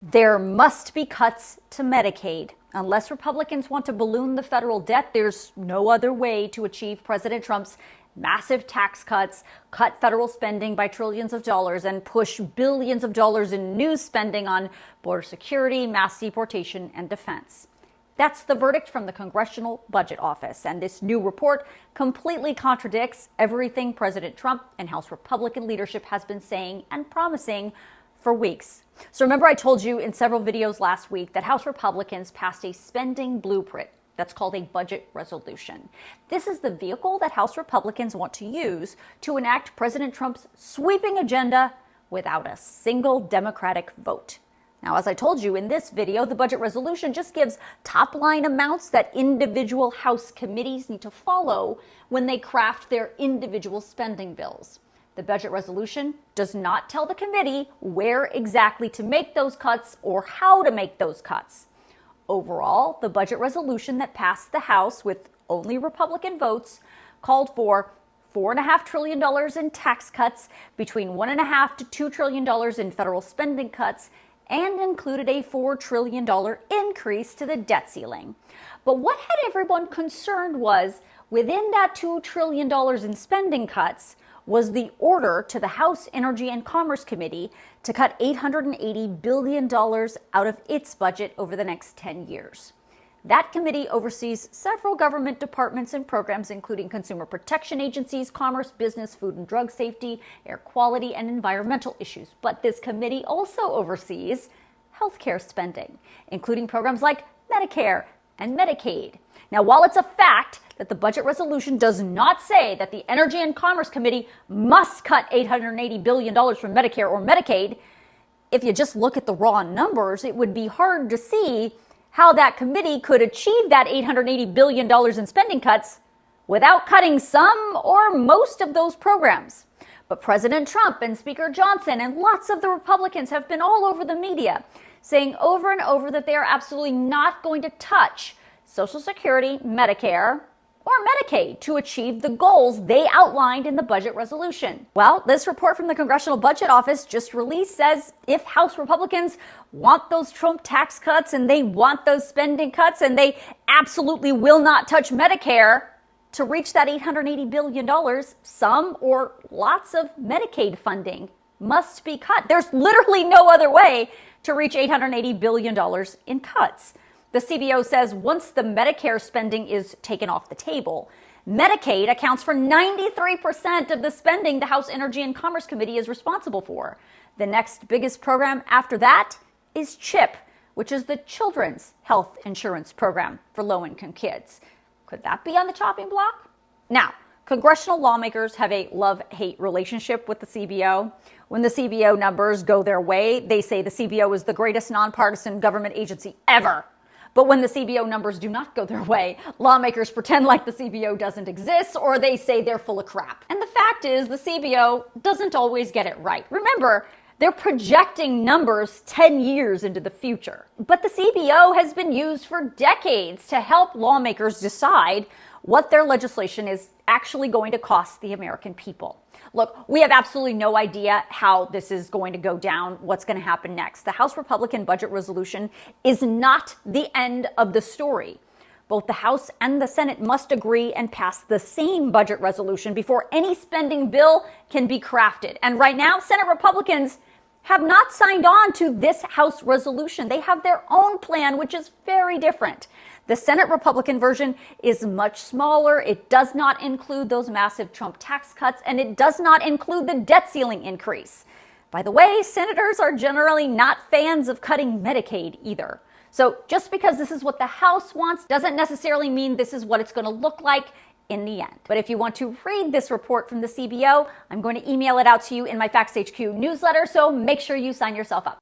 There must be cuts to Medicaid. Unless Republicans want to balloon the federal debt, there's no other way to achieve President Trump's massive tax cuts, cut federal spending by trillions of dollars, and push billions of dollars in new spending on border security, mass deportation, and defense. That's the verdict from the Congressional Budget Office, and this new report completely contradicts everything President Trump and House Republican leadership has been saying and promising for weeks. So remember, I told you in several videos last week that House Republicans passed a spending blueprint that's called a budget resolution. This is the vehicle that House Republicans want to use to enact President Trump's sweeping agenda without a single Democratic vote. Now, as I told you in this video, the budget resolution just gives top-line amounts that individual House committees need to follow when they craft their individual spending bills. The budget resolution does not tell the committee where exactly to make those cuts or how to make those cuts. Overall, the budget resolution that passed the House with only Republican votes called for $4.5 trillion in tax cuts, between $1.5 to $2 trillion in federal spending cuts, and included a $4 trillion increase to the debt ceiling. But what had everyone concerned was, within that $2 trillion in spending cuts, was the order to the House Energy and Commerce Committee to cut $880 billion out of its budget over the next 10 years. That committee oversees several government departments and programs, including consumer protection agencies, commerce, business, food and drug safety, air quality, and environmental issues. But this committee also oversees healthcare spending, including programs like Medicare and Medicaid. Now, while it's a fact that the budget resolution does not say that the Energy and Commerce Committee must cut $880 billion from Medicare or Medicaid, if you just look at the raw numbers, it would be hard to see how that committee could achieve that $880 billion in spending cuts without cutting some or most of those programs. But President Trump and Speaker Johnson and lots of the Republicans have been all over the media saying over and over that they are absolutely not going to touch Social Security, Medicare, or Medicaid to achieve the goals they outlined in the budget resolution. Well, this report from the Congressional Budget Office just released says if House Republicans want those Trump tax cuts and they want those spending cuts and they absolutely will not touch Medicare to reach that $880 billion, some or lots of Medicaid funding must be cut. There's literally no other way to reach $880 billion in cuts. The CBO says once the Medicare spending is taken off the table, Medicaid accounts for 93% of the spending the House Energy and Commerce Committee is responsible for. The next biggest program after that is CHIP, which is the Children's Health Insurance Program for low-income kids. Could that be on the chopping block? Now, congressional lawmakers have a love-hate relationship with the CBO. When the CBO numbers go their way, they say the CBO is the greatest nonpartisan government agency ever. But when the CBO numbers do not go their way, lawmakers pretend like the CBO doesn't exist, or they say they're full of crap. And the fact is, the CBO doesn't always get it right. Remember, they're projecting numbers 10 years into the future. But the CBO has been used for decades to help lawmakers decide what their legislation is actually going to cost the American people. Look, we have absolutely no idea how this is going to go down, what's going to happen next. The House Republican budget resolution is not the end of the story. Both the House and the Senate must agree and pass the same budget resolution before any spending bill can be crafted. And right now, Senate Republicans have not signed on to this House resolution. They have their own plan, which is very different. The Senate Republican version is much smaller. It does not include those massive Trump tax cuts, and it does not include the debt ceiling increase. By the way, senators are generally not fans of cutting Medicaid either. So just because this is what the House wants doesn't necessarily mean this is what it's going to look like in the end. But if you want to read this report from the CBO, I'm going to email it out to you in my Facts HQ newsletter, so make sure you sign yourself up.